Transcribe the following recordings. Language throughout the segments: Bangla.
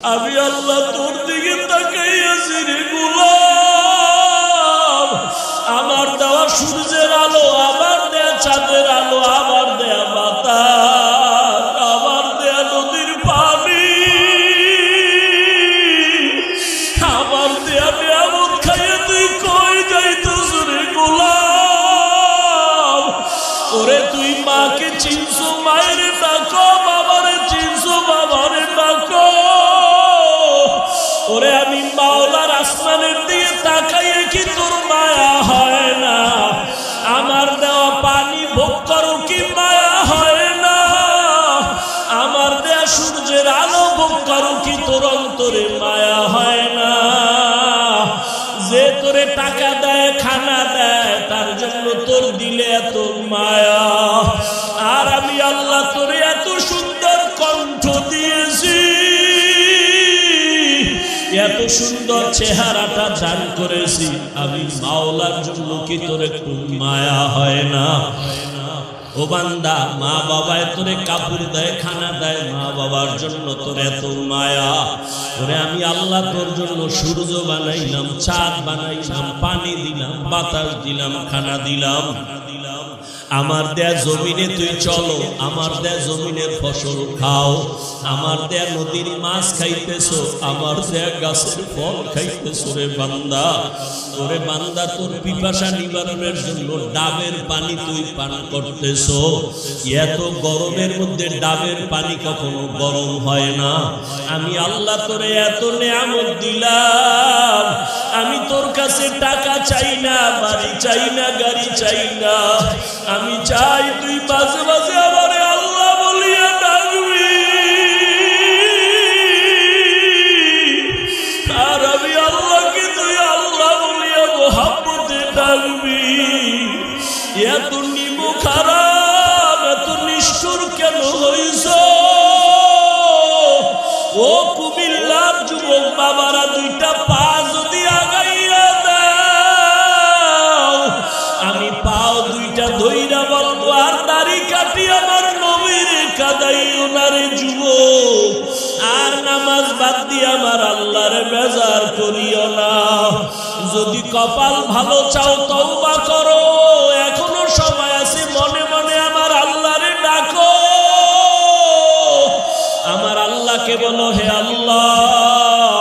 আমি আল্লাহ তোর দিকে তাকাইয়াছি রে গোলাম। আমার দেওয়া সূর্যের আলো, আমার দেয়া চাঁদের আলো, আমার দেয়া বাতাস, আমার দেয়া নদীর পানি, আমার দেয়া নিয়ামত খাইয়ে তুই কই যাইতেছ রে গোলাম? ওরে তুই মাকে চিনছো, মায়ের ডাকো, বাবারে চিনছো, বাবারে ডাকো। ওরে আমি মাওলার আসমানের দিকে তাকাইয়ে কি তোর মায়া হয় না? আমার দেওয়া পানি ভোগ করো কি মায়া হয় না? আমার দেয়া সূর্যের আলো ভোগ করো কি তোর অন্তরে মায়া হয় না? যে তোরে টাকা দেয়, খানা দেয়, তার জন্য তোর দিলে এত মায়া। আর আমি আল্লাহ তোরে এত সুন্দর কণ্ঠ দিয়েছি, এত সুন্দর চেহারাটা দান করেছি, আমি মাওলার জন্য কি তোর একটু মায়া হয় না? ও বান্দা, মা বাবায় তোরে কাপড় দেয়, খানা দেয়, মা বাবার জন্য তোর এত মায়া। ওরে আমি আল্লাহ তোর জন্য সূর্য বানাইলাম, চাঁদ বানাইলাম, পানি দিলাম, বাতাস দিলাম, খানা দিলাম। আমার দেয়া জমিনে তুই চলো, আমার দেয়া জমিনের ফসল খাও, আমার দেয়া নদীর মাছ খাইতেছো, আমার দেয়া গাছের ফল খাইতেছো রে বান্দা। ওরে বান্দা, তোর পিপাসা নিবারণের জন্য ডাবের পানি তুই পান করতেছো। এত গরমের মধ্যে ডাবের পানি কখনো গরম হয় না। আমি আল্লাহ তোরে এত নেয়ামত দিলাম, আমি তোর কাছে টাকা চাই না, বাড়ি চাই না, গাড়ি চাই না। আমি চাই তুই মাঝে মাঝে আমারে আল্লাহ বলিয়া ডাকবি। আর আমি আল্লাহকে তুই আল্লাহ বলিয়া মোহাম্মতে ডাকবি। এত নিমু খারাপ, এত নিষ্ঠুর কেন হইছ? ও কুমিল্লার যুবক বাবারা, দুইটা পা যদি আগাইয়া দাও, আমি পাও দুইটা ধইরা বলবো, আর দাড়ি কাটি আমার নবীর কাদাইও না রে যুবক। আর নামাজ বাদ দিয়ে আমার আল্লাহর বেজার করিও না। যদি কপাল ভালো চাও তওবা করো, এখনো সময় আছে, মনে মনে আমার আল্লাহরে ডাকো। আমার আল্লাহকে বলো, হে আল্লাহ,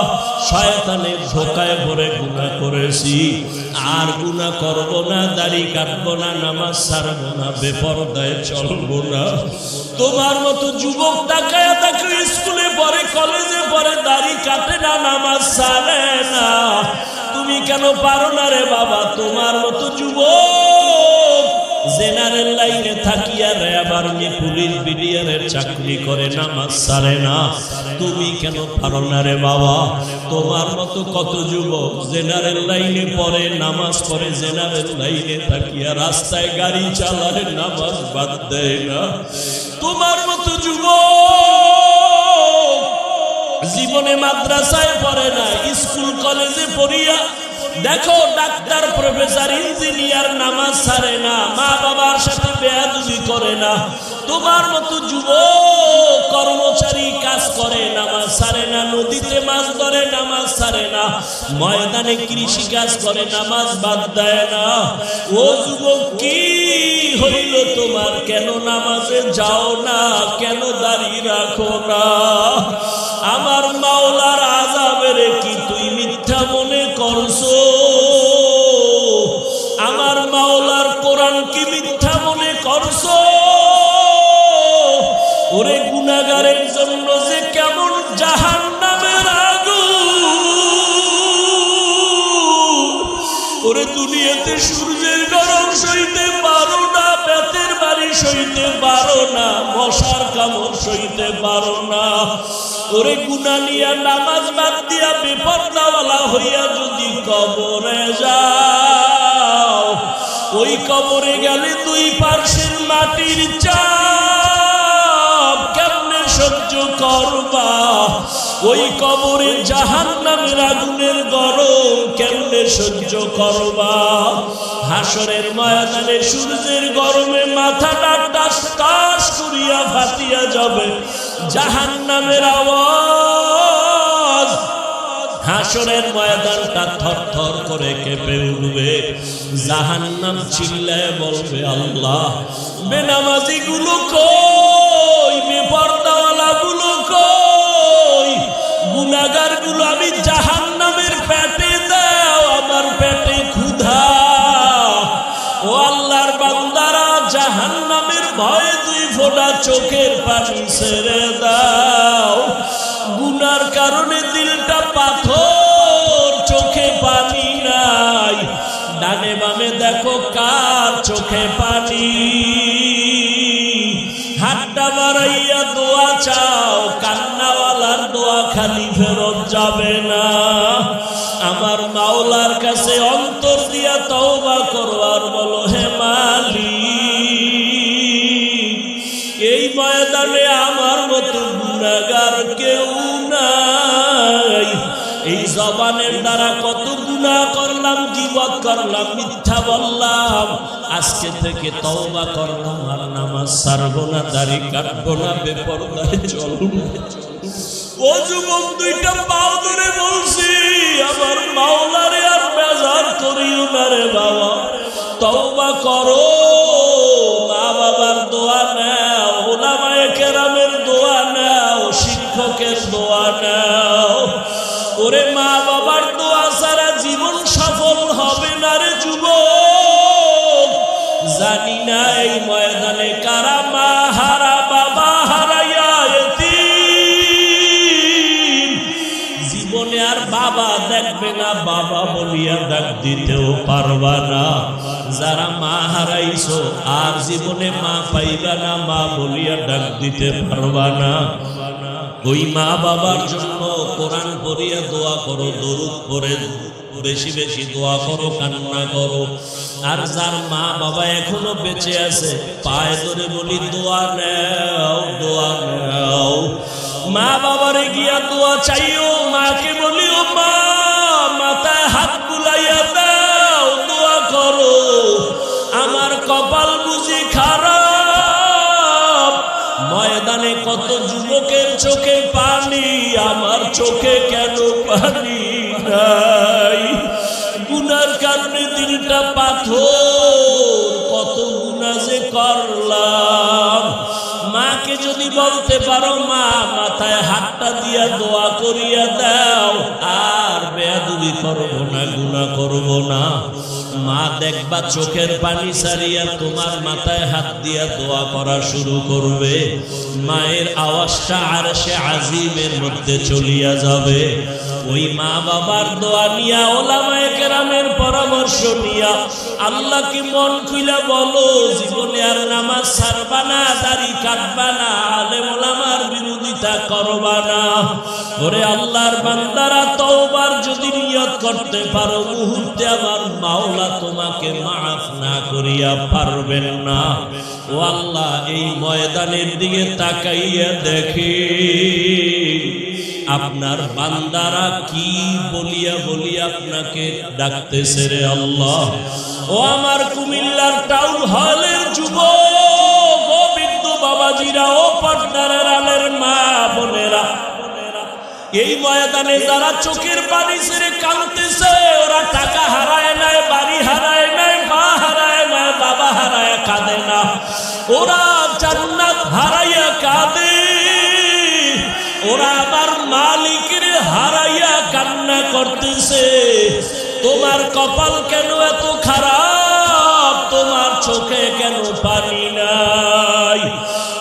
শয়তানের ধোকায় পড়ে গুনাহ করেছি, আর গুনাহ করব না, দাড়ি কাটবো না, নামাজ ছাড়বো না, বেপরদায় চলবো না। তোমার মতো যুবক তাকায়া তাকে স্কুলে পড়ে, কলেজে পড়ে, দাড়ি কাটে না, নামাজ ছাড়ে না। তুমি কেন পারো না রে বাবা? তোমার মতো যুবক জেনারেল লাইনে থাকিয়া র্যাব, আর্মি, পুলিশ, বিডিআরের চাকরি করে, নামাজ ছাড়ে না। তুমি কেন পারো না রে বাবা? তোমার মতো কত যুবক জেনারেল লাইনে পড়ে, নামাজ পড়ে, জেনারেল লাইনে থাকিয়া রাস্তায় গাড়ি চালায়, নামাজ বাদ দেয় না। তোমার মতো যুবক জীবনে মাদ্রাসায় পড়ে না, স্কুল কলেজে পড়িয়া দেখো ডাক্তার, প্রফেসর, ইঞ্জিনিয়ার, নামাজ ছাড়ে না, মা বাবার সাথে বেয়াদবি করে না। তোমার মতো যুবক কর্মচারী কাজ করে, নামাজ ছাড়ে না, নদীতে মাছ ধরে, নামাজ ছাড়ে না, ময়দানে কৃষি কাজ করে, নামাজ বাদ দেয় না। ও যুবক, কি হইল তোমার? কেন নামাজে যাও না? কেন দাঁড়িয়ে রাখো না? আমার মাওলার আযাবের কি তুই মিথ্যা মনে করছো? আমার মাওলার কোরআন কি মিথ্যা মনে করছো? ওরে গুনাহগারের জন্য যে কেমন জাহান্নামের আগুন! ওরে দুনিয়াতে সূর্যের গরম সইতে পারো না, বেতের বাড়ি সইতে পারো না, মশার কামড় সইতে পারো না। ওরে গুনাহ নিয়া নামাজ বাদ দিয়া বেপরদাওয়ালা হইয়া যদি কবরে যাও, ওই কবরে গেলে দুই পার্শ্বের মাটির চাপ কেমনে সহ্য করবা? ওই কবরে জাহান্নামের আগুনের গরম কেমনে সহ্য করবা? হাসরের ময়দানে সূর্যের গরমে মাথাটা টাস টাস করিয়া ফাটিয়া যাবে, জাহান্নামের আওয়াজ হাসরের ময়দানটা থরথর করে কেঁপে উঠবে। জাহান্নাম চিল্লায় বলবে, আল্লাহ, বেনামাজি গুলো কই, বেপরদাওয়ালা গুলো কই, গুনাহগার গুলো আমি জাহান্নামের পেটে দাও, আমার পেটে ক্ষুধা। ও আল্লাহর বান্দারা, জাহান্নামের ভয়ে 2 ফোঁটা চোখের পানি ছেড়ে দাও। গুনার কারণে দিলটা পাথর, চোখে পানি নাই। ডানে বামে দেখো কার চোখে পানি। হাতটা বাড়াইয়া দোয়া চাও, কান্নাওয়ালার দোয়া খালি ফেরত যাবে না। আমার মাওলার কাছে অন্তর দিয়া তওবা করো আর বলো, হে মালিক, এই ময়দানে আমার মতো গুনাহগার কেউ নাই। এই জবানের দ্বারা কত গুনাহ করলাম, গীবত করলাম, মিথ্যা বললাম। আজকে থেকে তওবা করলাম, আর নামাজ ছাড়বো না, দাড়ি কাটবো না, বেপরদায় চলবো। ও যুবক, 2টা পাও ধরে বলছি, আমার মাওলারে আর বেজার করিও না রে বাবা। তওবা করো, মা বাবার দোয়া নাও, উলামায়ে কেরামের দোয়া নাও, শিক্ষকের দোয়া নাও। ওরে মা বাবার দোয়া ছাড়া জীবন সফল হবে না রে যুবক। জানি না এই ময়দানে কারা মা হারা, বাবা হারাইয়া এতিম। জীবনে আর বাবা দেখবে না, বাবা বলিয়া ডাক দিতেও পারবা না। যারা মা হারাইছো আর জীবনে মা পাইবা না, মা বলিয়া ডাক দিতে পারবা না। ওই মা বাবার জন্য কোরআন পড়িয়া দোয়া করো, দরুদ পড়ে বেশি বেশি দোয়া করো, কান্না করো। আর যার মা বাবা এখনো বেঁচে আছে, পায়ে ধরে বলি দোয়া নাও, দোয়া নাও। মা বাবারে গিয়া দোয়া চাইও, মাকে বলিও, মা, মাথায় হাত বুলাইয়া দাও, দোয়া করো। আমার কপাল বুঝি খারাপ, ময়দানে কত যুবকের চোখে পানি, আমার চোখে কেন পানি নাই? গুনার কারণে দিলটা পাথর, কত গুনাহ যে করলাম। মাকে যদি বলতে পারো, মা, মাথায় হাতটা দিয়া দোয়া করিয়া দাও, আর বেয়াদবি করবো না, গুনাহ করবো না। মা দেখবা চোখের পানি ছাড়িয়া তোমার মাথায় হাত দিয়া দোয়া করা শুরু করবে। মায়ের আওয়াজটা আরশে আজিমের মধ্যে চলিয়া যাবে। ওই মা বাবার দোয়া নিয়া, উলামায়ে কেরামের পরামর্শ নিয়া আল্লাহকে মন খুইলা বলো, জীবনে আর নামাজ ছাড়বা না, দাড়ি কাটবা না, আলেম ওলামার বিরোধিতা করবা না। ওরে আল্লাহর বান্দারা, তওবার যদি নিয়ত করতে পারো, মুহূর্তে আমার মাওলা তোমাকে মাফ না করিয়া পারবেন না। ও আল্লাহ, এই ময়দানের দিকে তাকাইয়া দেখি আপনার বান্দারা কি বলিয়া বলিয়া আপনাকে ডাকতেছে রে আল্লাহ। ও আমার কুমিল্লার টাউন হলের যুবক, ও বৃদ্ধ বাবাজিরা, ও পর্দারের আলের মা বোনেরা, এই ময়দানে যারা চোখের পানি ছেড়ে কাঁদতেছে, ওরা টাকা হারায় নাই, বাড়ি হারায় নাই, মা হারায় নাই, বাবা হারায় কাঁদে না, ওরা জান্নাত হারাইয়া কাঁদে। ওরা আমার মালিকের হারাইয়া কান্না করতেছে। তোমার কপাল কেন এত খারাপ? তোমার চোখে কেন পানি নাই?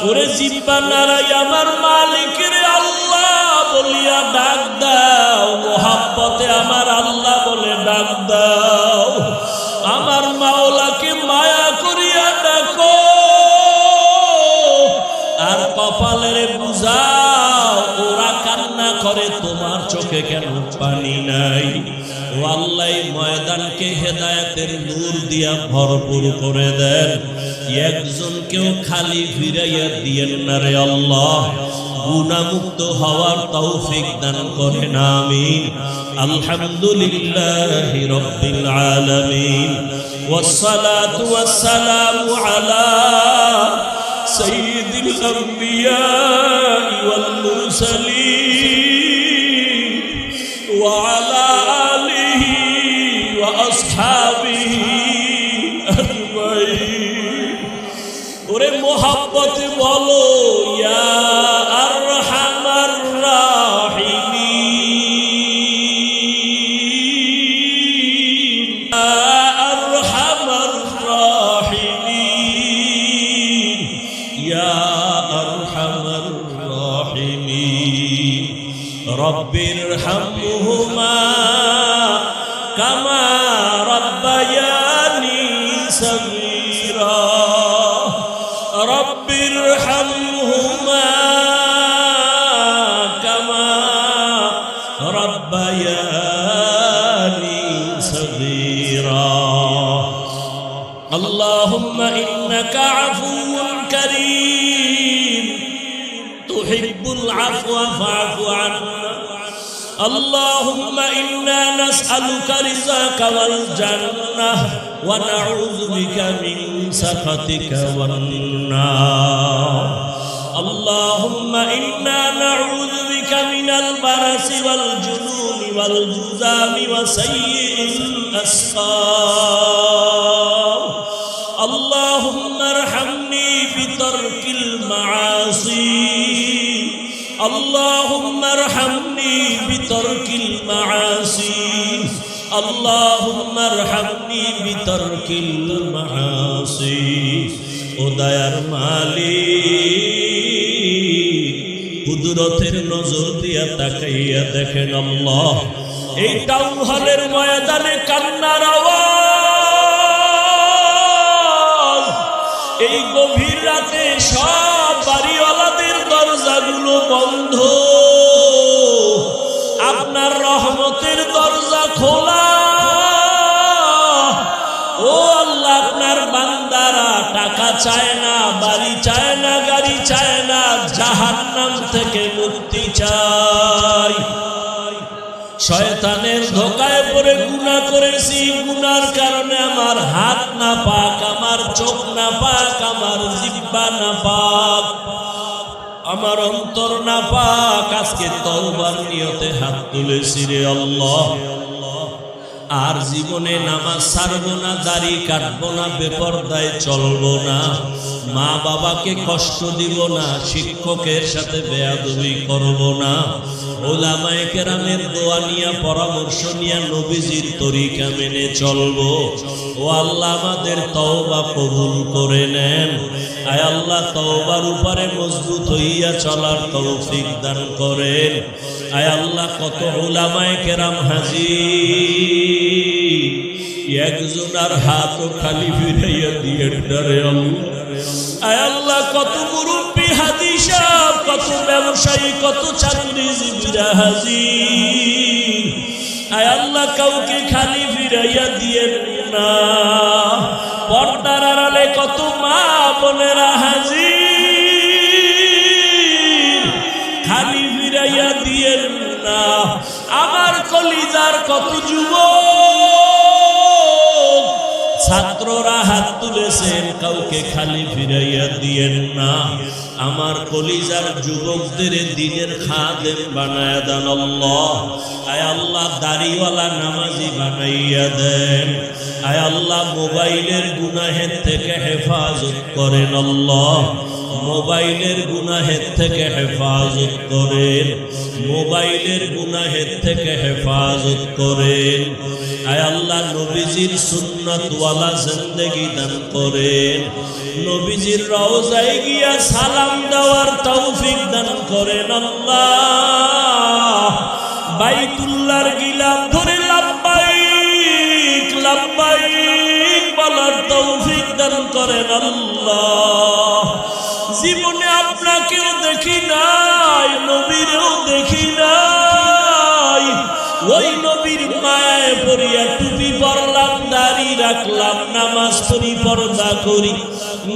ওরে জিব্বা নাড়াই আমার মালিকের আল্লাহ বলিয়া ডাক দাও, মোহাব্বতে আমার আল্লাহ বলে ডাক দাও। আমার মাওলাকে মায়া করিয়া ডাকো, আর কপালের বুঝাও। ওরা কান্না করে, তোমার চোখে কেন পানি নাই? ও আল্লাহ, ময়দানকে হেদায়েতের নূর দিয়া ভরপুর করে দেন। একজনকেও খালি ফিরাইয়া দিয়েন না রে আল্লাহ। গুনাহমুক্ত হওয়ার তৌফিক দান করেন, আমিন। আলহামদুলিল্লাহি রাব্বিল আলামিন, ওয়াসসালাতু ওয়াসসালামু আলা সাইয়্যিদিল আমবিয়া ওয়াল মুরসালিন وعلى آله وأصحابه أجمعين ওরে মোহাব্বতে বলো ইয়া আরহামার রাহিমিন ইয়া আরহামার রাহিমিন ইয়া আরহামার রাহিমিন রব্বিরহামহুমা কামা রাব্বায়ানি সগীরা رب ارحمهما كما ربياني صغيرا اللهم إنك عفو كريم تحب العفو فاعف عنا اللهم إنا نسألك رزقك والجنة ونعوذ بك من سخطك والنار اللهم إنا نعوذ بك من البرص والجنون والجذام وسيء الأسقام اللهم ارحمني بترك المعاصي اللهم ارحمني بترك المعاصي اللهم ارحمني بترك المعاصي উদয়ার মালিক কুদরতের নজর দিয়া তাকাইয়া দেখেন আল্লাহ এই টাউন হলের ময়দানে কান্নার আওয়াজ এই গভীর রাতে সব বাড়িওয়ালাদের দরজাগুলো বন্ধ আপনার রহমতের দরজা খোলা ও আল্লাহ আপনার বান্দারা টাকা চায় না বাড়ি চায় না গাড়ি চায় না জাহান্নাম থেকে মুক্তি চায় শয়তানের ধোঁকায় পড়ে গুনাহ করেছি গুনার কারণে আমার হাত না পাক আমার চোখ না পাক আমার জিহ্বা না পাক আমার অন্তর না পাক আজকে তওবার নিয়তে হাত তুলেছি রে আল্লাহ আর জীবনে নামাজ ছাড়বো না দাড়ি কাটবো না বেপরদায় চলবো না মা বাবাকে কষ্ট দিব না শিক্ষকের সাথে বেয়াদবি করব না ওলামায়ে কেরামের দোয়া নিয়ে পরামর্শ নিয়ে নবীজির তরিকা মেনে চলবো ও আল্লাহ আমাদের তওবা কবুল করে নেন আয় আল্লাহ তওবার উপরে মজবুত হইয়া চলার তৌফিক দান করেন আয় আল্লাহ কত ওলামায়ে কেরাম হাজির একজনের হাতও খালি ফিরাইয়া দিয়ে ডরে আয় আল্লাহ কত মুরব্বী হাদিস কত ব্যবসায়ী কত চাকরিজীবীরা হাজির আয় আল্লাহ কাউকে খালি ফিরাইয়া দিয়ে না পর্দার আড়ালে কত মা বোনেরা হাজির খালি ফিরাইয়া দিয়ে না আমার কলিজার কত যুবক ছাত্ররা হাত তুলেছেন কাউকে খালি ফিরাইয়া দিয়েন না আমার কলিজার যুবকদের দ্বীনের খাদেম বানায়া দেন আল্লাহ আয় আল্লাহ দাড়িওয়ালা নামাজি বানাইয়া দেন আয় আল্লাহ মোবাইলের গুনাহের থেকে হেফাজত করেন আল্লাহ মোবাইলের গুনাহের থেকে হেফাজত করেন মোবাইলের গুনাহের থেকে হেফাজত করেন আয় আল্লাহ নবীজির সুন্নাতওয়ালা জিন্দেগি দান করেন নবীজির রওজায় গিয়া সালাম দেওয়ার তৌফিক দান করেন আল্লাহ বাইতুল্লাহর গিলাফ ধরে লাব্বাইক লাব্বাইক বলার তৌফিক দান করেন আল্লাহ জীবনে আপনাকেও দেখি নাই নবীরও দেখি নাই ওই নবীর মায়ায় পড়িয়া টুপি পরলাম দাড়ি রাখলাম নামাজ পড়ি পর্দা করি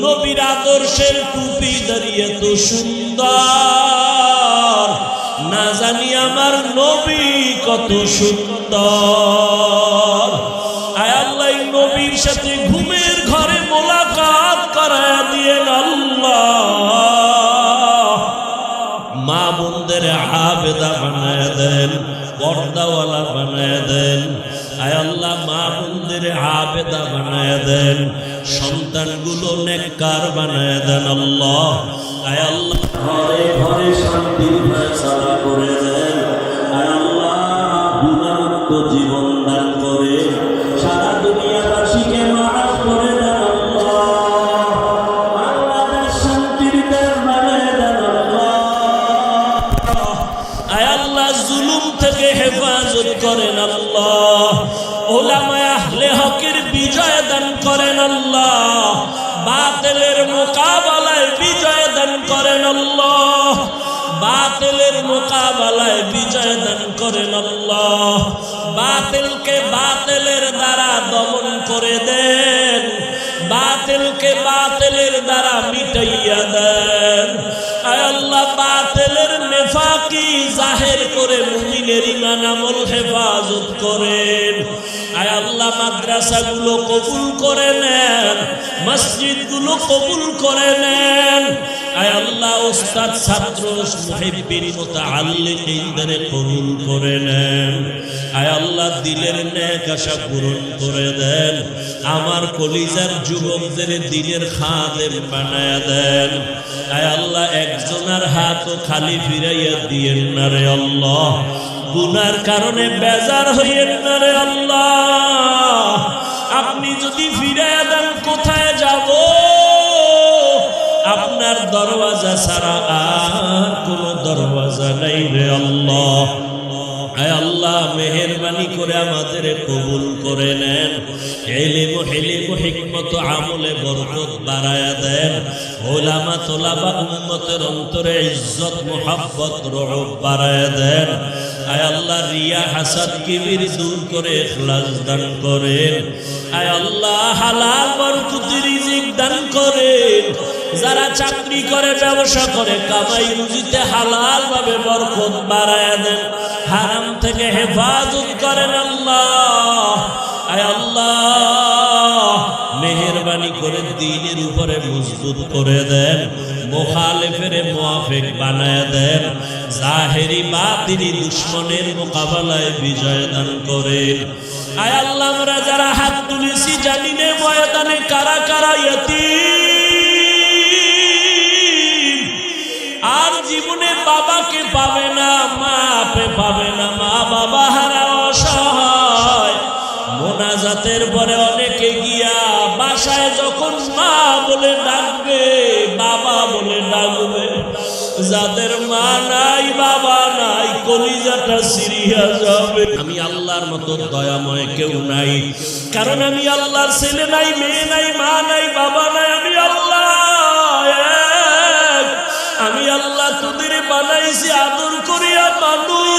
নবীর আদর্শের টুপি দাঁড়িয়ে তো সুন্দর না জানি আমার নবী কত সুন্দর আয় আল্লাহ নবীর সাথে ঘুমের ঘরে মোলাকাত করায়া দিয়েন আল্লাহ মা বোনদের আবেদা বানায় দেন পর্দাওয়ালা বানায় দেন। আয় আল্লাহ মা বোনদের আবেদা বানায় দেন, সন্তানগুলো নেককার বানায় দেন আল্লাহ। আয় আল্লাহ ঘরে ঘরে শান্তির ফয়সালা করে দেন। আয় আল্লাহ গুনাহমুক্ত জীবন দান করে সারা দুনিয়াবাসীকে মাফ করে দেন আল্লাহ। বাংলাদেশ শান্তির দেশ বানায় দেন আল্লাহ। আয় আল্লাহ জুলুম থেকে হেফাজত করেন আল্লাহ। উলামায়ে আহলে হকের বিজয় দান করেন আল্লাহ। বাতিলের মোকাবেলায় বিজয় দান করেন আল্লাহ। বাতিলের মোকাবেলায় বিজয় দান করেন আল্লাহ। বাতিলকে বাতিলের দ্বারা দমন করে দেন, বাতিলকে বাতিলের দ্বারা মিটাইয়া দেন। আয় আল্লাহ বাতিলের নেফাকি জাহির করে মুমিনের ঈমান আমল হেফাজত করেন। আয় আল্লাহ মাদ্রাসাগুলো কবুল করে নেন, মসজিদগুলো কবুল করে নেন। আয় আল্লাহ উস্তাদ ছাত্র মুহিব্বিন মুতাআল্লিকিনদের কবুল করে নেন। আয় আল্লাহ দিলের নেক আশা পূরণ করে দেন। আমার কলিজার যুবকদের দিনের খাদেম বানায়া দেন। আয় আল্লাহ একজনের হাতও খালি ফিরাইয়া দিয়েন না রে আল্লাহ। গুনার কারণে বেজার হইয়েন না রে আল্লাহ। আপনি যদি ফিরাইয়া দেন কোথায় যাব? আপনার দরওয়াজা ছাড়া আর কোন দরওয়াজা নাই রে আল্লাহ। আয় আল্লাহ মেহেরবানি করে আমাদের কবুল করে নেন। ইলম হিলম হিকমত আমলে বরকত বাড়ায়া দেন। উলামা তোলাবা উম্মতের অন্তরে ইজ্জত মুহাব্বত রহব বাড়ায়া দেন। আয় আল্লাহ রিয়া হাসাদ কিবির দূর করে ইখলাস দান করেন। আয় আল্লাহ হালাল বরকতি রিজিক দান করেন। যারা চাকরি করে ব্যবসা করে কামাই রুজিতে হালাল ভাবে বরকত বাড়ায়া দেন। হারাম থেকে হেফাজত করেন আল্লাহ। আয় আল্লাহ মেহেরবানি করে দ্বীনের উপরে মজবুত করে দেন। মুখালিফের মুওয়াফিক বানায় দেন। জাহেরি বাতিনি দুশমনের মোকাবেলায় বিজয় দান করেন। আয় আল্লাহ আমরা যারা হাত তুলেছি জানি না ময়দানে কারা কারা ইয়াতীম, আর জীবনে বাবাকে পাবে না, মাকে পাবে না, মা বাবা হারা অসহায়। মোনাজাতের পরে অনেকে গিয়া বাসায় যখন মা বলে ডাকবে, বাবা বলে ডাকবে, যাদের মা নাই বাবা নাই কলিজাটা সিরিয়া যাবে। আমি আল্লাহর মতো দয়াময় কেউ নাই, কারণ আমি আল্লাহর ছেলে নাই, মেয়ে নাই, মা নাই, বাবা নাই। আমি আল্লাহ এক। আমি আল্লাহ তোদের বানাইছি আদর করিয়া মানুষ।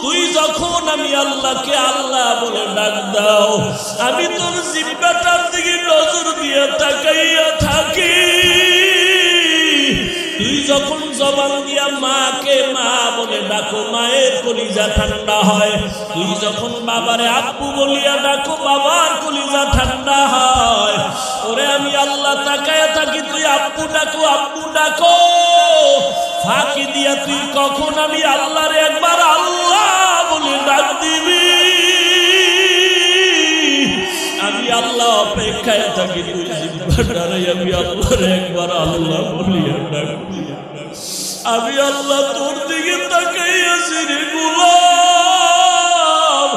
তুই যখন আমি আল্লাহকে আল্লাহ বলে ডাক দাও, আমি তোর জিহ্বাটার দিকে নজর দিয়ে তাকাইয়া থাকি। তুই যখন জবান দিয়া মাকে মা বলে ডাকো, মায়ের কলিজা ঠান্ডা হয়। তুই যখন বাবারে আব্বু বলিয়া ডাকো, বাবার কলিজা ঠান্ডা হয়। ওরে আমি আল্লাহ তাকায়া থাকি, তুই আব্বু ডাকো, আব্বু ডাকো। ফাঁকি দিয়া তুই কখন আমি আল্লাহরে একবার আল্লাহ বলে ডাক দিবি। আমি আল্লাহ অপেক্ষায় থাকি, তুই জিহ্বাটারে আমি আল্লাহরে একবার আল্লাহ বলিয়া ডাক। আমি আল্লাহ তোর দিকে তাকাইয়াছি রে গোলাম।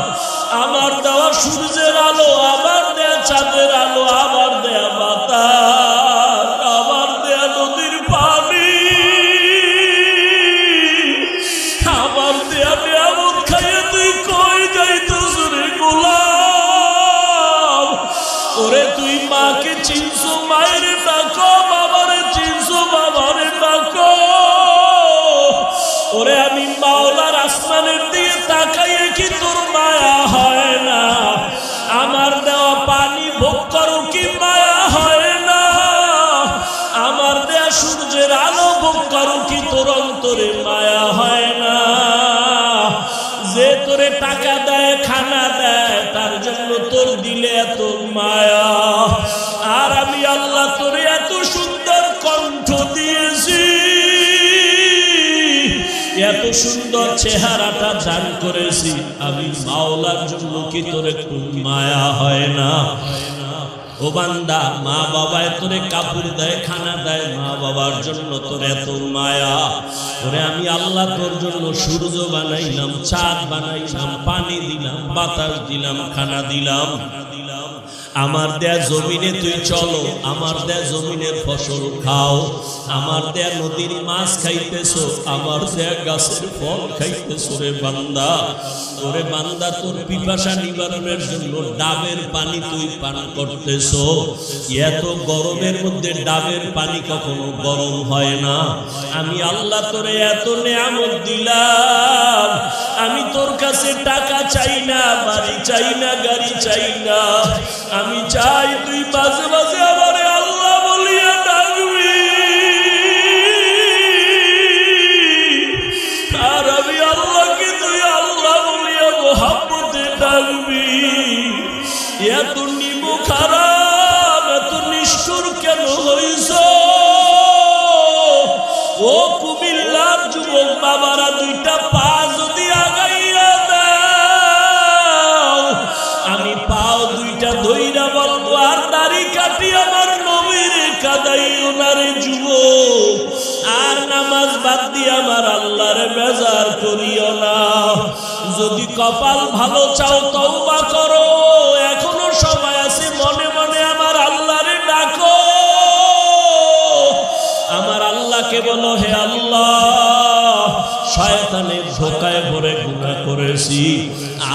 আমার দেওয়া সূর্যের আলো, আমার দেয়া চাঁদের আলো, আমার দেয়া বাতাস, আমার দেয়া নদীর পানি, আমার দেয়া নিয়ামত খাইয়ে তুই কই যাইতেছ রে গোলাম? ওরে তুই মাকে চিনছো, মায়ের ডাকো, বাবারে চিনছো, বাবারে ডাকো। ওরে আমি মাওলার আসমানের দিকে তাকাইয়ে কি তোর মায়া হয় না? আমার দেওয়া পানি ভোগ করো কি মায়া হয় না? আমার দেয়া সূর্যের আলো ভোগ করো কি তোর অন্তরে মায়া হয় না? যে তোরে টাকা দেয়, খানা দেয়, তার জন্য তোর দিলে এত মায়া। আর আমি আল্লাহ তোরে এত সুন্দর কণ্ঠ দিয়েছি, এত সুন্দর সুন্দর চেহারাটা দান করেছি, আমি মাওলার জন্য কি তোর একটু মায়া হয় না? ও বান্দা, মা বাবায় তোরে কাপড় দেয়, খানা দেয়, মা বাবার জন্য তোর এত মায়া। তোরে আমি আল্লাহ তোর জন্য সূর্য বানাইলাম, চাঁদ বানাইলাম, পানি দিলাম, বাতাস দিলাম, খানা দিলাম। আমার দেয়া জমিনে তুই চলো, আমার দেয়া জমিনের ফসল খাও, আমার দেয়া নদীর মাছ খাইতেছো, আমার দেয়া গাছের ফল খাইতেছো। রে বান্দা, ওরে বান্দা, তোর পিপাসা নিবারণের জন্য ডাবের পানি তুই পান করতেছো। এত গরমের মধ্যে ডাবের পানি কখনো গরম হয় না। আমি আল্লাহ তোরে এত নেয়ামত দিলাম, আমি তোর কাছে টাকা চাই না, বাড়ি চাই না, গাড়ি চাই না। আমি চাই তুই মাঝে মাঝে আমারে আল্লাহ বলিয়া ডাকবি, আর আমি আল্লাহকে তুই আল্লাহ বলিয়া মোহাম্মতে ডাকবি। এত নিমু খারাপ, এত নিষ্ঠুর কেন হইছ? ও কুমিল্লার যুবক বাবারা, দুইটা পা যদি আগাইয়া দাও, আমি পাও দুইটা ধইরা বলবো, আর দাড়ি কাটি আমার নবীর কাদাইও না রে যুবক, আর নামাজ বাদ দিয়ে আমার আল্লাহরে বেজার করিও না। যদি কপাল ভালো চাও তওবা করো, এখনো সময় আছে, মনে মনে আমার আল্লাহরে ডাকো। আমার আল্লাহকে বলো, হে আল্লাহ, শয়তানের ধোকায় পড়ে গুনাহ করেছি,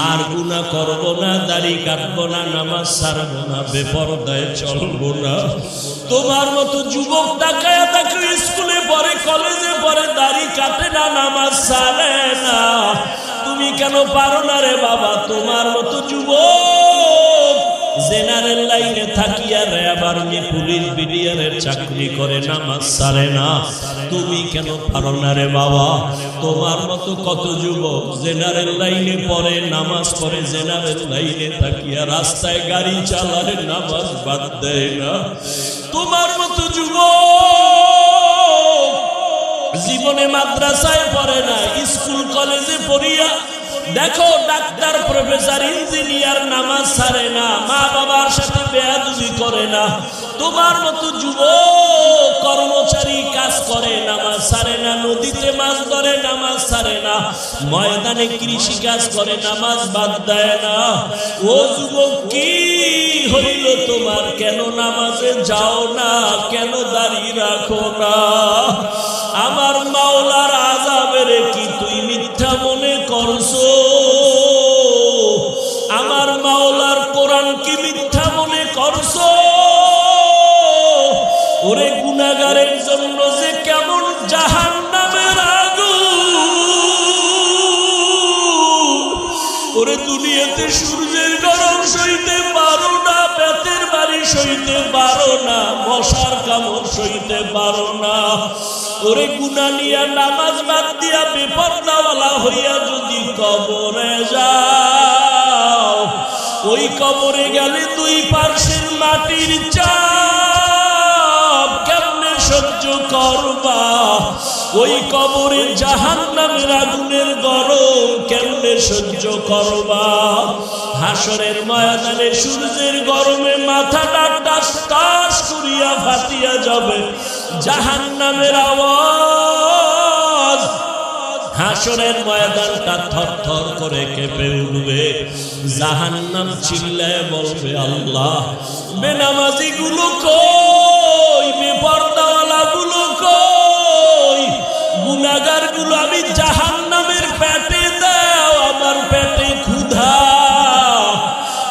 আর গুনাহ করব না, দাড়ি কাটবো না, নামাজ ছাড়বো না, বেপরদায় চলবো না। তোমার মতো যুবক তাকায়া তাকে স্কুলে পড়ে, কলেজে পড়ে, দাড়ি কাটে না, নামাজ ছাড়ে না। তুমি কেন পারো না রে বাবা? তোমার মতো যুবক জেনারেল লাইনে থাকিয়া র্যাব, আর্মি, পুলিশ, বিডিআরের চাকরি করে, নামাজ ছাড়ে না। তুমি কেন পারো না রে বাবা? তোমার মতো কত যুবক জেনারেল লাইনে পড়ে, নামাজ পড়ে, জেনারেল লাইনে থাকিয়া রাস্তায় গাড়ি চালায়, নামাজ বাদ দেয় না। তোমার মতো যুবক জীবনে মাদ্রাসায় পড়ে না, স্কুল কলেজে পড়িয়া দেখো ডাক্তার, প্রফেসর, ইঞ্জিনিয়ার, নামাজ ছাড়ে না, মা বাবার সাথে বেয়াদবি করে না। তোমার মতো যুবক কর্মচারী কাজ করে, নামাজ ছাড়ে না, নদীতে মাছ ধরে, নামাজ ছাড়ে না, ময়দানে কৃষি কাজ করে, নামাজ বাদ দেয় না। ও যুবক, কি হইল তোমার? কেন নামাজে যাও না? কেন দাঁড়িয়ে রাখো না? আমার মাওলার আযাবের কি তুই মিথ্যা মনে করছো? আমার মাওলার কোরআন কি মিথ্যা মনে করছো? ওরে গুনাহগারের জন্য যে কেমন জাহান্নামের আগুন! ওরে দুনিয়াতে সূর্যের গরম সইতে পারো না, বেতের বাড়ি সইতে পারো না, মশার কামড় সইতে পারো না। ওরে গুনাহ নিয়া নামাজ বাদ দিয়া বেপরদাওয়ালা হইয়া যদি কবরে যাও, ওই কবরে গেলে দুই পার্শ্বের মাটির চাপ কেমনে সহ্য করবা? ওই কবরে জাহান্নামের আগুনের গরম কেমনে সহ্য করবা? হাসরের ময়দানে সূর্যের গরমে মাথাটা টাস টাস করিয়া ফাটিয়া যাবে, জাহান্নামের আওয়াজ। হাসরের ময়দানটা থরথর করে কেঁপে উঠবে, জাহান্নাম চিল্লায় বলবে, আল্লাহ, বেনামাজি গুলো কই? বেপরদাওয়ালা গুলো কই? গুনাহগার গুলো আমি জাহান্নামের পেটে দাও, আমার পেটে ক্ষুধা।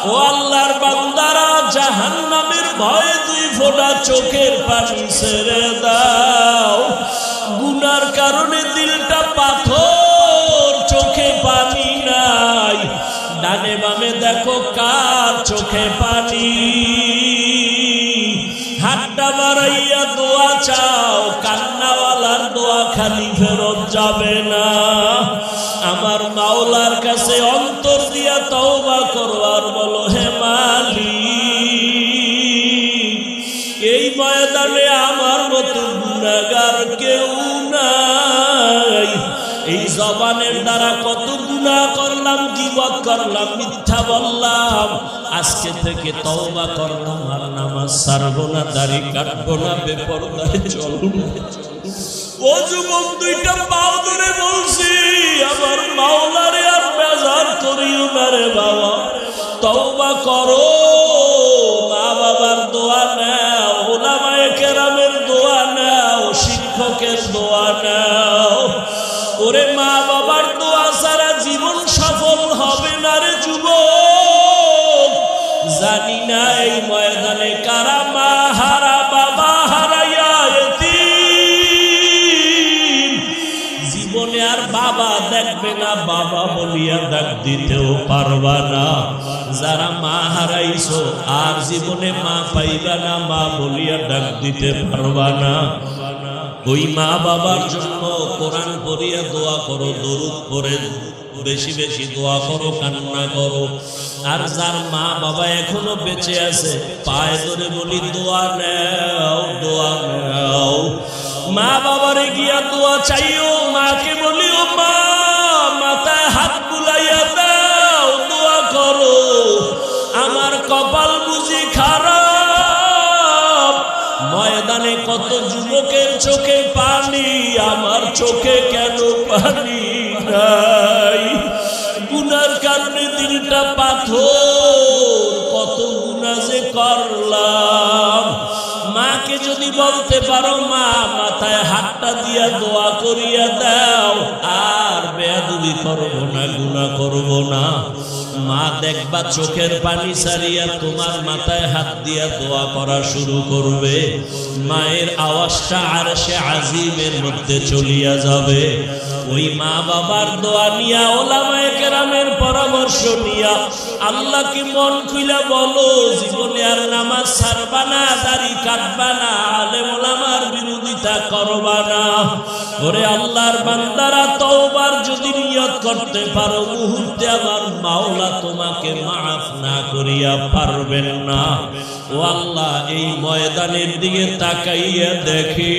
ও আল্লাহর বান্দারা, জাহান্নামের ভয়ে দুই ফোঁটা চোখের পানি ছেড়ে দাও। গুনার কারণে দিলটা পাথর, চোখে পানি নাই। ডানে বামে দেখো কার চোখে পানি। হাতটা বাড়াইয়া দোয়া চাও, কান্নাওয়ালার দোয়া খালি ফেরত যাবে না। আমার মাওলার কাছে অন্তর দিয়া তওবা করো, আর বলো, হে মালিক, এই ময়দানে আমার মতো গুনাহগার কেউ নাই। এই জবানের দ্বারা কত গুনাহ করলাম, গীবত করলাম, মিথ্যা বললাম। আজকে থেকে তওবা করলাম, আর নামাজ ছাড়বো না, দাড়ি কাটবো না, বেপরদায় চলবো না। ও যুবক, দুইটা পাও ধরে বলছি, আমার মাওলারে আর বেজার করিও না রে বাবা। তওবা করো, মা বাবার দোয়া নাও, উলামায়ে কেরামের দোয়া নাও, শিক্ষকের দোয়া নাও। ওরে মা বাবার দোয়া ছাড়া জীবন সফল হবে না রে যুবক। জানি না এই ময়দানে কারা মা হারা, বাবা হারাইয়া এতিম। জীবনে আর বাবা দেখবে না, বাবা বলিয়া ডাক দিতেও পারবা না। যারা মা হারাইছো আর জীবনে মা পাইবা না, মা বলিয়া ডাক দিতে পারবা না। ওই মা বাবার জন্য কোরআন পড়িয়া দোয়া করো, দরুদ পড়ে বেশি বেশি দোয়া করো, কান্না করো। আর যার মা বাবা এখনো বেঁচে আছে, পায়ে ধরে বলি দোয়া নাও, দোয়া নাও। মা বাবারে গিয়া দোয়া চাইও, মাকে বলিও মা, মাথায় হাত বুলাইয়া দাও, দোয়া করো। আমার কপাল বুঝি খারাপ, ময়দানে কত যুবকের চোখে পানি, আমার চোখে কেন পানি নাই? গুনার কারণে দিলটা পাথর, কত গুনাহ যে করলাম। মাকে যদি বলতে পারো মা, মাথায় হাতটা দিয়া দোয়া করিয়া দাও, আর বেয়াদবি করবো না, গুনাহ করবো না। মা দেখবা চোখের পানি ছাড়িয়া তোমার মাথায় হাত দিয়া দোয়া করা শুরু করবে। মায়ের আওয়াজটা আরশে আজিমের মধ্যে চলিয়া যাবে। ওই মা বাবার দোয়া নিয়া, উলামায়ে কেরামের পরামর্শ নিয়া আল্লাহকে মন খুইলা বলো, জীবনে আর নামাজ ছাড়বা না, দাড়ি কাটবা না, আলেম ওলামার বিরোধিতা করবা না। ওরে আল্লাহর বান্দারা, তওবার যদি নিয়ত করতে পারো, মুহূর্তে আমার মাওলা তোমাকে মাফ না করিয়া পারবেন না। ও আল্লাহ, এই ময়দানের দিকে তাকাইয়া দেখি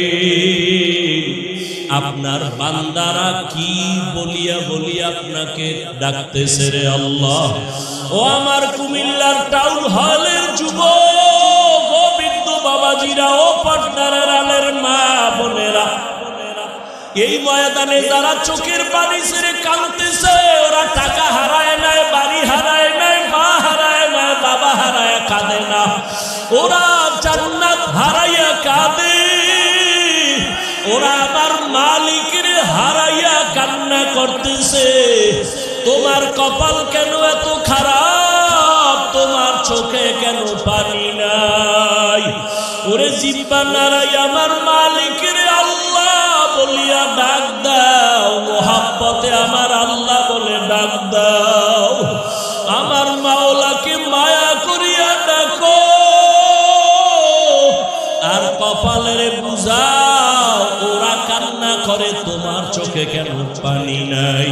আপনার বান্দারা কি বলিয়া বলিয়া আপনাকে ডাকতেছে রে আল্লাহ। ও আমার কুমিল্লার টাউন হলের যুবক, ও বৃদ্ধ বাবাজিরা, ও পাটনারের আলের মা বোনেরা, এই ময়দানে যারা চোখের পানি ছেড়ে কাঁদতেছে, ওরা টাকা হারায় নাই, বাড়ি হারায় নাই, মা হারায় নাই, বাবা হারায় কাঁদে না, ওরা জান্নাত হারাইয়া কাঁদে। ওরা আমার মালিকের হারাইয়া কান্না করতেছে। তোমার কপাল কেন এত খারাপ? তোমার চোখে কেন পানি নাই? ওরে জিব্বা নাড়াই আমার মালিকের আল্লাহ বলিয়া ডাক দাও, মোহাব্বতে আমার আল্লাহ বলে ডাক দাও। আমার মাওলাকে মায়া করিয়া ডাকো, আর কপালের বুঝাও। ওরা কান্না করে, তোমার চোখে কেন পানি নাই?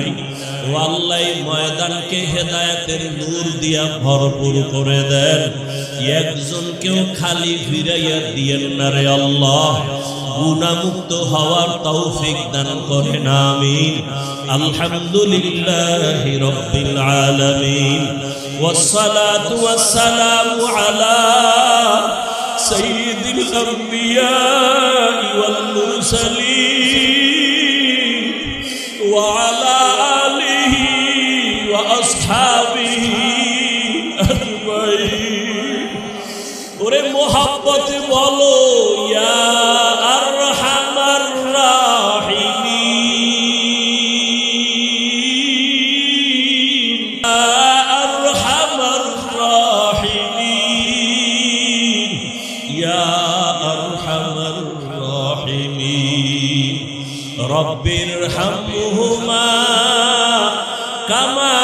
ও আল্লাহ, ময়দানকে হেদায়েতের নূর দিয়া ভরপুর করে দেন। একজনকেও খালি ফিরাইয়া দিয়েন না রে আল্লাহ। গুনাহমুক্ত হওয়ার তৌফিক দান করেন, আমিন। আলহামদুলিল্লাহি রাব্বিল আলামিন, ওয়াসসালাতু ওয়াসসালামু আলা সাইয়্যিদিল আমবিয়া ওয়াল মুরসালিন ওয়া আলা আলিহি ওয়া আসহাবিহি আজমাইন। ওরে মোহাব্বতে বলো, ইয়া আরহামার রাহিমিন, ইয়া আরহামার রাহিমিন, ইয়া আরহামার রাহিমিন। রব্বিরহামহুমা কামা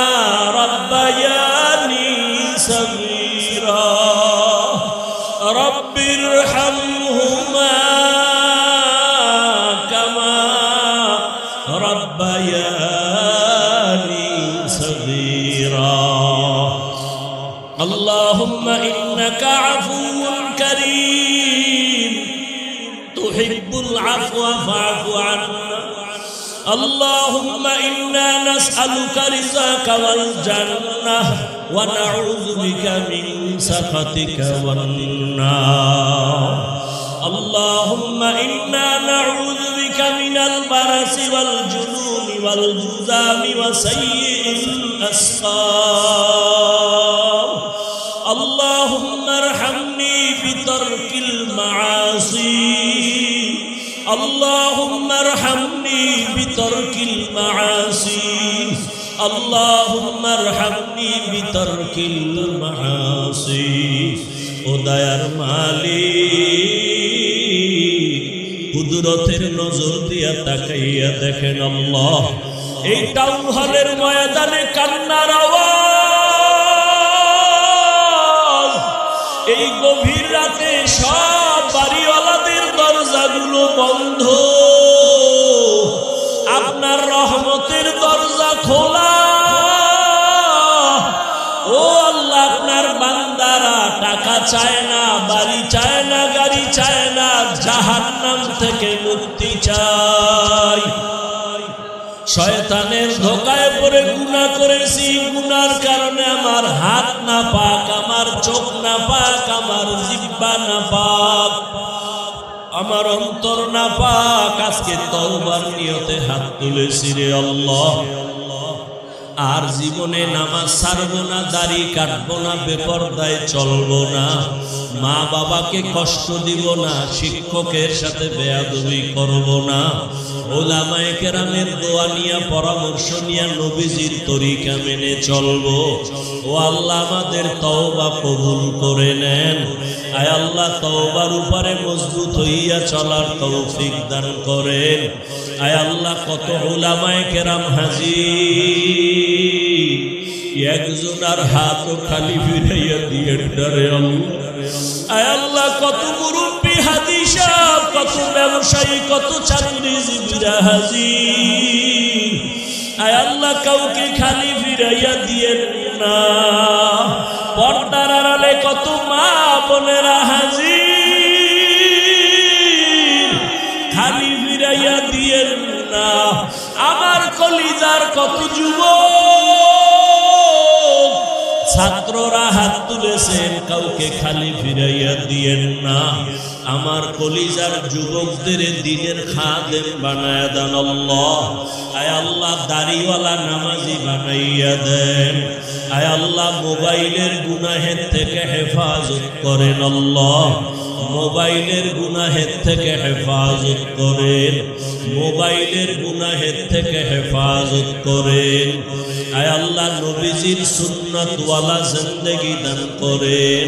রাব্বায়ানি সগীরা। রব্বিরহামহুমা কামা রাব্বায়ানি সগীরা। আল্লাহুম্মা ইন্নাকা আফুউন কারীম তুহিব্বুল আফওয়া ফা'ফু আন্না। اللهم إنا نسألك رزقك والجنة ونعوذ بك من سخطك والنار اللهم إنا نعوذ بك من البرص والجنون والجذام وسيء الأسقام اللهم ارحمني بترك المعاصي اللهم ارحمني بترك المعاصي اللهم ارحمني بترك المعاصي ও দয়ার মালিক কুদরতের নজর দিয়া তাকাইয়া দেখেন আল্লাহ এই টাউন হলের ময়দানে কান্নার আওয়াজ এই গভীর রাতে সব বাড়িওয়ালাদের দরজাগুলো বন্ধ আপনার রহমতের দরজা খোলা ও আল্লাহ আপনার বান্দারা টাকা চায় না বাড়ি চায় না গাড়ি চায় না জাহান্নাম থেকে মুক্তি চায় শয়তানের ধোঁকায় পড়ে গুনাহ করেছি গুনার কারণে আমার হাত না পাক আমার চোখ না পাক আমার জিহ্বা না পাক আমার অন্তর না পাক আজকে তওবার নিয়তে হাত তুলেছি রে আল্লাহ আর জীবনে নামাজ ছাড়বো না দাড়ি কাটবো না বেপরদায় চলবো না মা বাবাকে কষ্ট দিব না শিক্ষকের সাথে বেয়াদবি করব না ওলামায়ে কেরামের দোয়া নিয়ে পরামর্শ নিয়ে নবীজির তরিকা মেনে চলবো ও আল্লাহ আমাদের তওবা কবুল করে নেন আয় আল্লাহ তওবার উপরে মজবুত হইয়া চলার তৌফিক দান করেন আয় আল্লাহ কত ওলামায়ে কেরাম হাজির একজনের হাতও খালি ফিরাইয়া দিয়ে ডরে আয় আল্লাহ কত মুরব্বী হাজী সাহেব কত ব্যবসায়ী কত চাকরিজীবীরা হাজির আয় আল্লাহ কাউকে খালি ফিরাইয়া দিয়ে না পর্দার আড়ালে কত মা বোনেরা হাজির খালি ফিরাইয়া দিয়ে না আমার কলিজার কত যুবক ছাত্ররা হাত তুলেছেন কাউকে খালি ফিরাইয়া দিয়েন না আমার কলিজার যুবকদের দিনের খাদেম বানায়া দেন আল্লাহ আয় আল্লাহ দাড়িওয়ালা নামাজি বানাইয়া দেন আয় আল্লাহ মোবাইলের গুনাহের থেকে হেফাজত করেন আল্লাহ মোবাইলের গুনাহের থেকে হেফাজত করেন মোবাইলের গুনাহের থেকে হেফাজত করেন আয় আল্লাহ নবীজির সুন্নাতওয়ালা জিন্দেগি দান করেন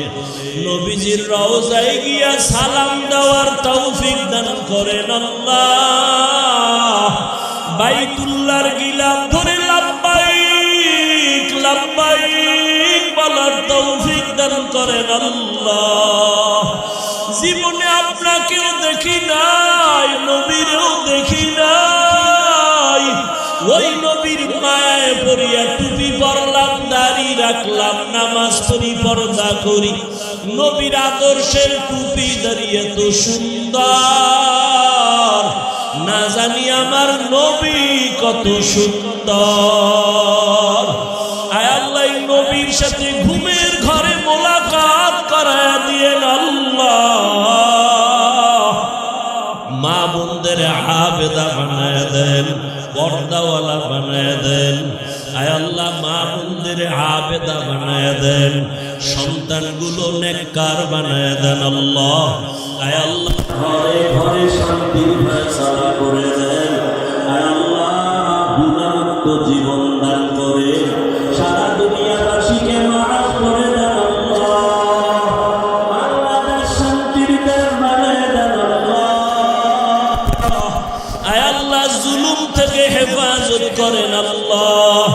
নবীজির রওজায় গিয়া সালাম দেওয়ার তৌফিক দান করেন আল্লাহ বাইতুল্লাহর গিলাফ ধরে লাব্বাইক লাব্বাইক বলার তৌফিক দান করেন আল্লাহ জীবনে আপনাকেও দেখি নাই নবীরও দেখি নাই ওই নবীর মায়ায় পড়িয়া টুপি পরলাম দাড়ি রাখলাম নামাজ পড়ি পর্দা করি নবীর আদর্শের টুপি দাঁড়িয়ে এত সুন্দর না জানি আমার নবী কত সুন্দর আয় আল্লাহ নবীর সাথে ঘুমের ঘরে মোলাকাত করায়া দিয়েন আল্লাহ মা বোনদের আবেদা বানায় দেন পর্দাওয়ালা বানায় দেন আয় আল্লাহ মা বোনদের আবেদা বানায় দেন সন্তানগুলো নেককার বানায় দেন আল্লাহ আয় আল্লাহ ঘরে ঘরে শান্তির ফয়সালা করে দেন আয় আল্লাহ গুনাহমুক্ত জীবন দান করে সারা দুনিয়াবাসীকে মাফ করে দেন আল্লাহ বাংলাদেশ শান্তির দেশ বানায় দেন আল্লাহ আয় আল্লাহ জুলুম থেকে হেফাজত করেন আল্লাহ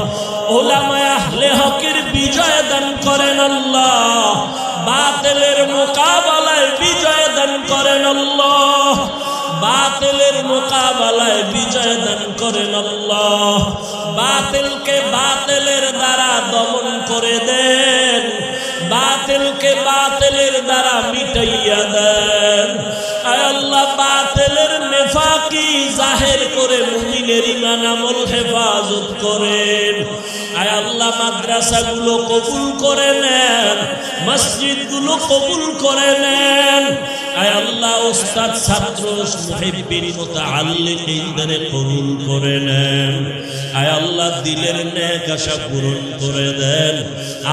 উলামায়ে আহলে হকের বিজয় দান করেন আল্লাহ বাতিলের মোকাবেলায় বিজয় দান করেন আল্লাহ বাতিলের মোকাবেলায় বিজয় দান করেন আল্লাহ বাতিলকে বাতিলের দ্বারা দমন করে দেন বাতিলকে বাতিলের দ্বারা মিটাইয়া দেন আয় আল্লাহ বাতিলের নেফাক কি জাহের করে মুমিনের ঈমান আমল হেফাজত করেন। আয় আল্লাহ মাদ্রাসাগুলো কবুল করে নেন, মসজিদগুলো কবুল করে নেন। আয় আল্লাহ উস্তাদ ছাত্র মুহিব্বিন মুতাআল্লিকিনদের কবুল করে নেন। আয় আল্লাহ দিলের নেক আশা পূরণ করে দেন।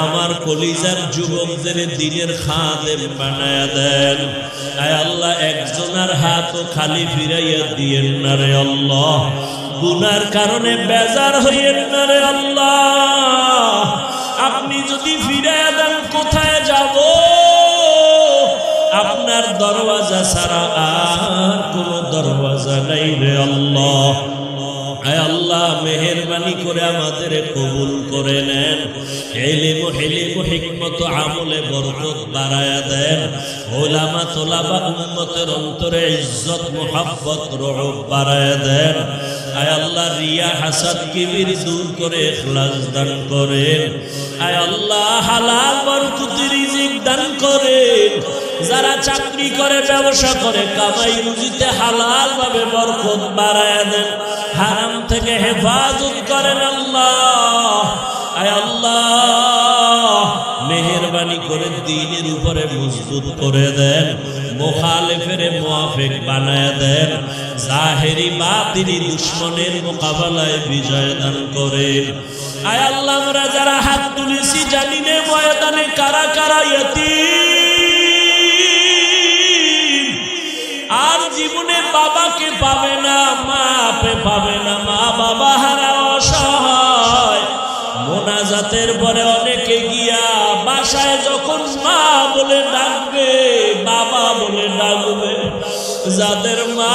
আমার কলিজার যুবকদের দিনের খাদেম বানায়া দেন। আয় আল্লাহ একজনের হাতও খালি ফিরাইয়া দিয়েন না রে আল্লাহ। গুনার কারণে বেজার হইয়েন না রে আল্লাহ। আপনি যদি ফিরাইয়া দেন কোথায় যাব? আপনার দরওয়াজা ছাড়া আর কোন দরওয়াজা নাই রে আল্লাহ। আয় আল্লাহ মেহেরবানি করে আমাদের কবুল করে নেন। ইলম হিকমত আমলে বরকত বাড়ায়া দেন। উলামা তোলাবা উম্মতের অন্তরে ইজ্জত মুহাব্বত রহব বাড়ায়া দেন। আয় আল্লাহ রিয়া হাসাদ কিবির দূর করে ইখলাস দান করেন। আয় আল্লাহ হালাল বরকতি রিজিক দান করেন। যারা চাকরি করে ব্যবসা করে কামাই রুজিতে হালাল ভাবে বরকত বাড়ায়া দেন। হারাম থেকে হেফাজত করেন আল্লাহ। আয় আল্লাহ মেহেরবানি করে দ্বীনের উপরে মজবুত করে দেন। মুখালিফের মুওয়াফিক বানায়া দেন। জাহেরি বাতিনি দুশমনের মোকাবেলায় বিজয় দান করেন। আয় আল্লাহ আমরা যারা হাত তুলেছি জানি না ময়দানে কারা কারা ইয়াতীম, আর জীবনে বাবাকে পাবে না, মাকে পাবে না, মা বাবা হারা অসহায়। মোনাজাতের পরে অনেকে গিয়া বাসায় যখন মা বলে ডাকবে, বাবা বলে ডাকবে, যাদের মা